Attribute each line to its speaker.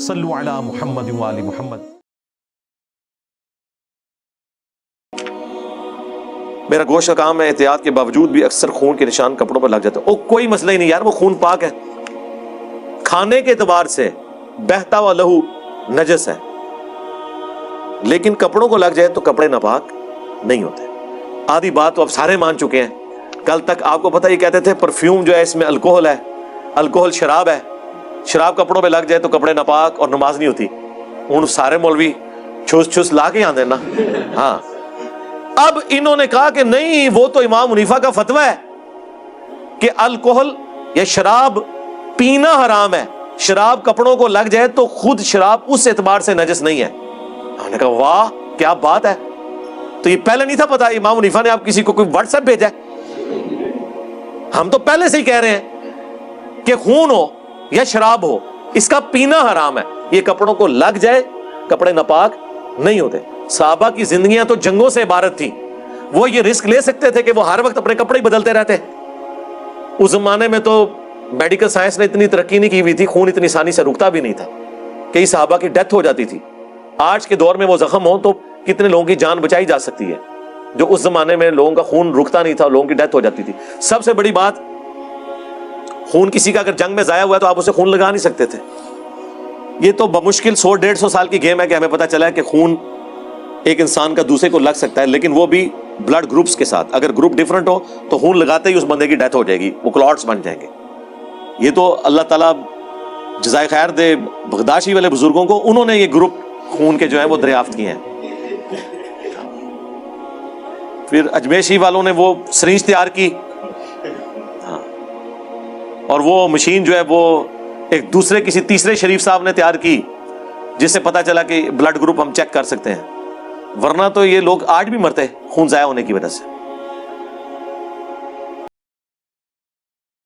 Speaker 1: صلو علی محمد و آل محمد۔ میرا گوشت کا کام ہے، احتیاط کے باوجود بھی اکثر خون کے نشان کپڑوں پر لگ جاتے ہیں۔ کوئی مسئلہ ہی نہیں یار، وہ خون پاک ہے، کھانے کے اعتبار سے بہتا ہوا لہو نجس ہے، لیکن کپڑوں کو لگ جائے تو کپڑے ناپاک نہیں ہوتے۔ آدھی بات تو اب سارے مان چکے ہیں۔ کل تک آپ کو پتہ یہ کہتے تھے پرفیوم جو ہے اس میں الکوہل ہے، الکوہل شراب ہے، شراب کپڑوں پہ لگ جائے تو کپڑے ناپاک اور نماز نہیں ہوتی۔ ان سارے مولوی چھس لا کے آندے نا۔ ہاں، اب انہوں نے کہا کہ نہیں، وہ تو امام حنیفہ کا فتویٰ ہے کہ الکوہل یا شراب پینا حرام ہے، شراب کپڑوں کو لگ جائے تو خود شراب اس اعتبار سے نجس نہیں ہے۔ ہم نے کہا واہ کیا بات ہے، تو یہ پہلے نہیں تھا پتا؟ امام حنیفہ نے آپ کسی کو کوئی واٹس ایپ بھیجا ہے؟ ہم تو پہلے سے ہی کہہ رہے ہیں کہ خون ہو یا شراب ہو، اس کا پینا حرام ہے، یہ کپڑوں کو لگ جائے کپڑے ناپاک نہیں ہوتے۔ صحابہ کی زندگیاں تو جنگوں سے عبارت تھی، وہ یہ رسک لے سکتے تھے کہ وہ ہر وقت اپنے کپڑے بدلتے رہتے۔ اس زمانے میں تو میڈیکل سائنس نے اتنی ترقی نہیں کی ہوئی تھی، خون اتنی آسانی سے رکتا بھی نہیں تھا، کئی صحابہ کی ڈیتھ ہو جاتی تھی۔ آج کے دور میں وہ زخم ہو تو کتنے لوگوں کی جان بچائی جا سکتی ہے، جو اس زمانے میں لوگوں کا خون رکتا نہیں تھا، لوگوں کی ڈیتھ ہو جاتی تھی۔ سب سے بڑی بات، خون کسی کا اگر جنگ میں ضائع ہوا ہے تو آپ اسے خون لگا نہیں سکتے تھے۔ یہ تو بمشکل 100-150 سال کی گیم ہے کہ ہمیں پتہ چلا ہے کہ خون ایک انسان کا دوسرے کو لگ سکتا ہے، لیکن وہ بھی بلڈ گروپس کے ساتھ۔ اگر گروپ ڈیفرنٹ ہو تو خون لگاتے ہی اس بندے کی ڈیتھ ہو جائے گی، وہ کلاٹس بن جائیں گے۔ یہ تو اللہ تعالیٰ جزائے خیر دے بغداشی والے بزرگوں کو، انہوں نے یہ گروپ خون کے جو ہیں وہ دریافت کیے ہیں۔ پھر اجمیشی والوں نے وہ سرنج تیار کی، اور وہ مشین جو ہے وہ ایک دوسرے کسی تیسرے شریف صاحب نے تیار کی، جس سے پتا چلا کہ بلڈ گروپ ہم چیک کر سکتے ہیں، ورنہ تو یہ لوگ آج بھی مرتے خون ضائع ہونے کی وجہ سے۔